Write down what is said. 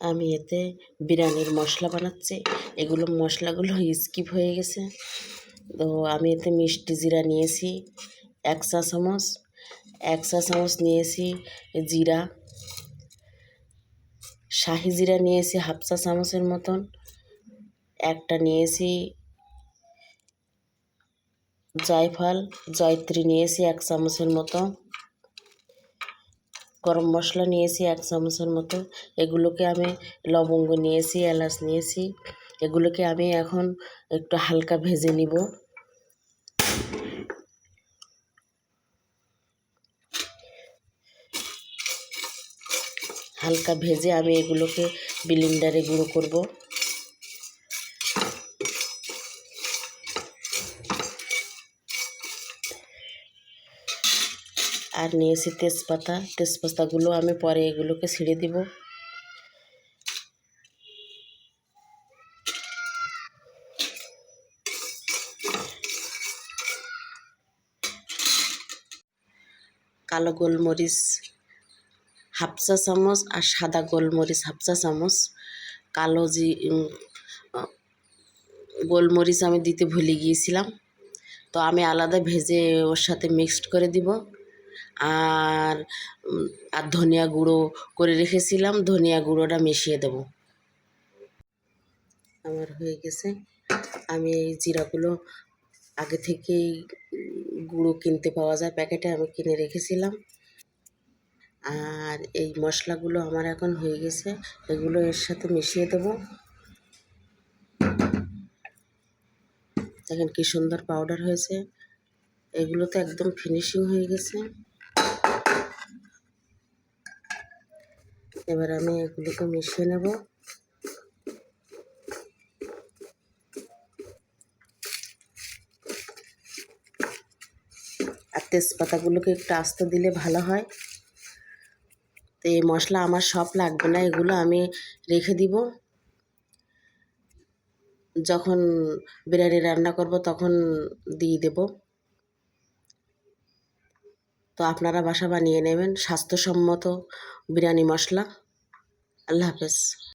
আমি এতে বিরিয়ানির মশলা বানাচ্ছি। এগুলো মশলাগুলো স্কিপ হয়ে গেছে। তো আমি এতে মিষ্টি জিরা নিয়েছি 1 চা চামচ, 1 চা চামচ নিয়েছি জিরা, শাহি জিরা নিয়েছি 1/2 চা চামচের মতন, একটা নিয়েছি জয়ফল জয়ত্রী নিয়েছি 1 চামচের মতো, গরম মশলা নিয়েছি 1 চামচের মতো। এগুলোকে আমি লবঙ্গ নিয়েছি, এলাচ নিয়েছি, এগুলোকে আমি এখন একটু হালকা ভেজে নিব। হালকা ভেজে আমি এগুলোকে ব্লেন্ডারে গুঁড়ো করব। আর নিয়েছি তেজপাতা, তেজপাতাগুলো আমি পরে এগুলোকে ছিঁড়ে দিব। কালো গোলমরিচ 1/2 চা চামচ আর সাদা গোলমরিচ 1/2 চা চামচ। কালো গোলমরিচ আমি দিতে ভুলে গিয়েছিলাম, তো আমি আলাদা ভেজে ওর সাথে মিক্সড করে দিব। আর ধনিয়া গুঁড়ো করে রেখেছিলাম, ধনিয়া গুঁড়োটা মিশিয়ে দেব। আমার হয়ে গেছে। আমি এই জিরাগুলো আগে থেকেই গুঁড়ো কিনতে পাওয়া যায় প্যাকেটে, আমি কিনে রেখেছিলাম। আর এই মশলাগুলো আমার এখন হয়ে গেছে, এগুলো এর সাথে মিশিয়ে দেব। দেখেন কি সুন্দর পাউডার হয়েছে, এগুলো তো একদম ফিনিশিং হয়ে গেছে। এবার আমি এগুলোকে মিশিয়ে নেব। আর তেজপাতাগুলোকে একটু আস্ত দিলে ভালো হয়। তো এই মশলা আমার সব লাগবে না, এগুলো আমি রেখে দিব। যখন বিরিয়ানি রান্না করব তখন দিয়ে দেব। তো আপনারা বাসা বানিয়ে নেবেন স্বাস্থ্যসম্মত বিরিয়ানি মশলা। আল্লাহ হাফেজ।